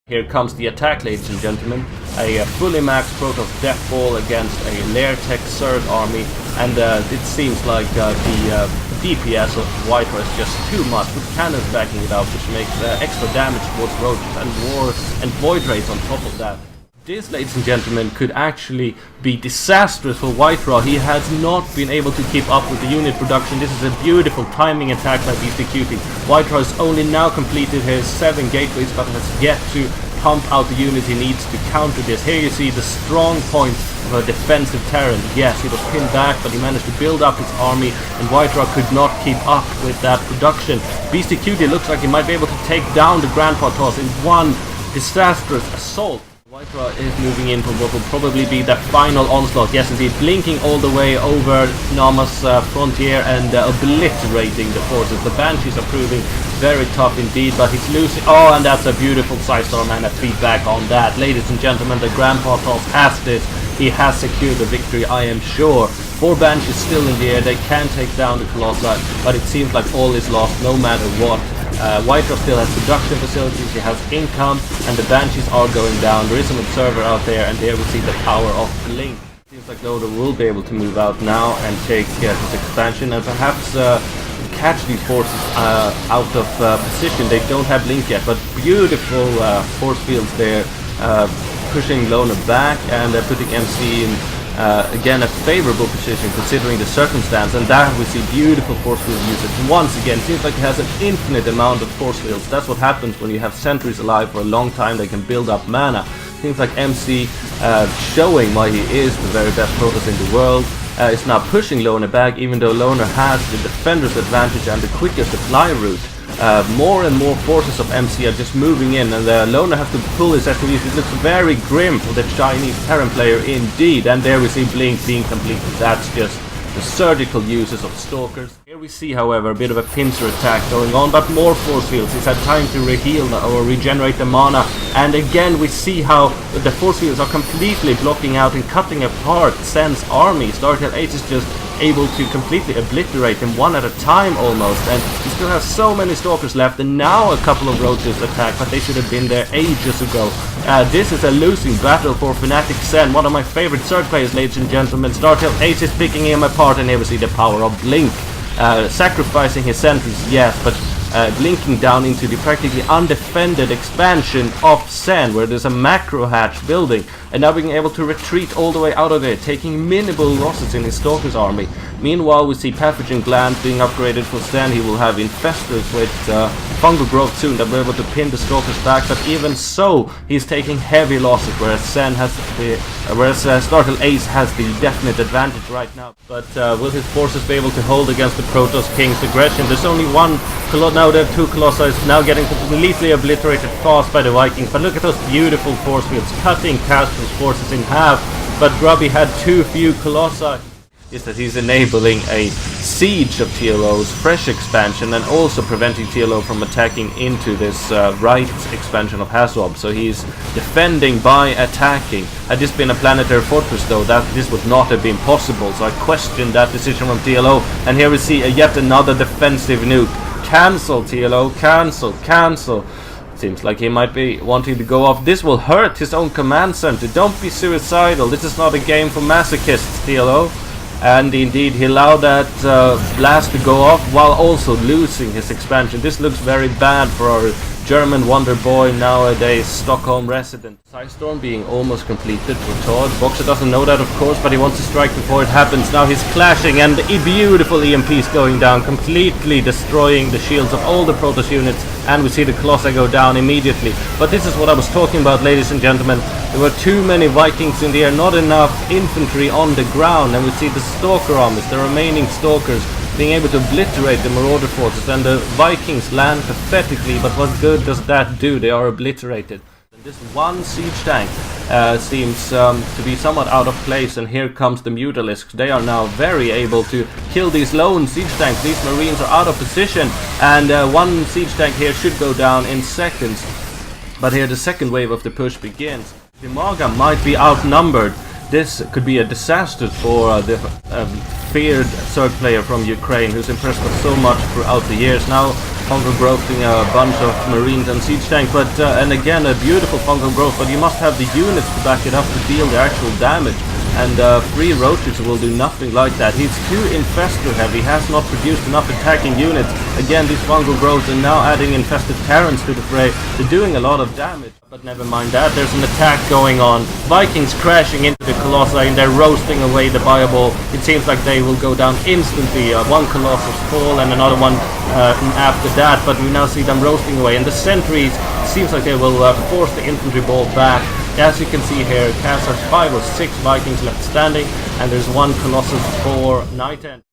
Here comes the attack, ladies and gentlemen. A fully maxed Protoss Death Ball against a LITES Zerg army, and it seems like the DPS of White is just too much, with cannons backing it up, which makes extra damage towards roaches and war and void rays on top of that. This, ladies and gentlemen, could actually be disastrous for White. He has not been able to keep up with the unit production. This is a beautiful timing attack by BCQT. White has only now completed his 7 gateways, but has yet to pump out the units he needs to counter this. Here you see the strong point of a defensive terrain. Yes, he was pinned back, but he managed to build up his army, and White could not keep up with that production. BCQT looks like he might be able to take down the Grandpa Toss in one disastrous assault. White is moving in for what will probably be the final onslaught. Yes, indeed, blinking all the way over Nama's frontier and obliterating the forces. The Banshees are proving very tough indeed, but he's losing. Oh, and that's a beautiful Psystorm and a feedback on that. Ladies and gentlemen, the Grandpa Toss has this. He has secured the victory, I am sure. 4 Banshees still in the air. They can take down the Colossi, but it seems like all is lost no matter what. White still has production facilities, he has income, and the Banshees are going down. There is an observer out there, and there we see the power of Blink. Seems like Loader will be able to move out now and take his expansion, and perhaps catch these forces out of position. They don't have Blink yet, but beautiful force fields there, pushing Loner back and putting MC in again a favorable position considering the circumstance, and there we see beautiful force field usage. Once again, seems like he has an infinite amount of force fields. That's what happens when you have sentries alive for a long time. They can build up mana. Seems like MC showing why he is the very best Protoss in the world. Is now pushing Loner back, even though Loner has the defender's advantage and the quickest supply route. More and more forces of MC are just moving in, and Loner has to pull his SPVs. It looks very grim for the Chinese Terran player indeed, and there we see Blink being completed. That's just the surgical uses of Stalkers. Here we see, however, a bit of a pincer attack going on, but more force fields. He's had time to reheal or regenerate the mana, and again we see how the force fields are completely blocking out and cutting apart Sen's army. Startail Ace is just able to completely obliterate him one at a time almost, and he still has so many Stalkers left, and now a couple of roaches attack, but they should have been there ages ago. This is a losing battle for Fnatic Sen, one of my favorite Zerg players, ladies and gentlemen. Startail Ace is picking him apart, and here we see the power of Blink. Sacrificing his sentries, yes, but blinking down into the practically undefended expansion of Sen, where there's a macro hatch building, and now being able to retreat all the way out of there, taking minimal losses in his Stalker's army. Meanwhile, we see Pathogen Glands being upgraded for Sen. He will have Infestors with Fungal Growth soon that will be able to pin the Stalkers back, but even so, he's taking heavy losses, whereas Sen has the, Startail Ace has the definite advantage right now. But will his forces be able to hold against the Protoss King's aggression? There's only one Colossus, now they have 2 Colossi, now getting completely obliterated fast by the Vikings, but look at those beautiful force fields, cutting Castro's forces in half, but Grubby had too few Colossi. Is that he's enabling a siege of TLO's fresh expansion, and also preventing TLO from attacking into this right expansion of Haswab. So he's defending by attacking. Had this been a planetary fortress though, this would not have been possible, so I question that decision from TLO. And here we see yet another defensive nuke. Cancel, TLO, cancel. Seems like he might be wanting to go off. This will hurt his own command center. Don't be suicidal. This is not a game for masochists, TLO. And indeed, he allowed that blast to go off while also losing his expansion. This looks very bad for our German wonder boy, nowadays Stockholm resident. Psystorm being almost completed for Todd. Boxer doesn't know that, of course, but he wants to strike before it happens. Now he's clashing, and a beautiful EMPs going down, completely destroying the shields of all the Protoss units, and we see the Colossi go down immediately. But this is what I was talking about, ladies and gentlemen. There were too many Vikings in the air, not enough infantry on the ground, and we see the Stalker armies, the remaining Stalkers, being able to obliterate the Marauder forces, and the Vikings land pathetically, but what good does that do? They are obliterated. And this one siege tank seems to be somewhat out of place, and here comes the Mutalisks. They are now very able to kill these lone siege tanks. These Marines are out of position, and one siege tank here should go down in seconds. But here the second wave of the push begins. Dimaga might be outnumbered. This could be a disaster for the feared Zerg player from Ukraine, who's impressed us so much throughout the years. Now fungal growthing a bunch of marines and siege tank, but and again a beautiful fungal growth, but you must have the units to back it up to deal the actual damage. And 3 roaches will do nothing like that. He's too infestor heavy, has not produced enough attacking units. Again, these fungal growths, and now adding infested Terrans to the fray. They're doing a lot of damage. But never mind that, there's an attack going on. Vikings crashing into the Colossi and they're roasting away the Bible. It seems like they will go down instantly. One Colossus fall and another one after that, but we now see them roasting away. And the sentries, seems like they will force the infantry ball back. As you can see here, Cast has 5 or 6 Vikings left standing, and there's 1 Colossus for Knight End.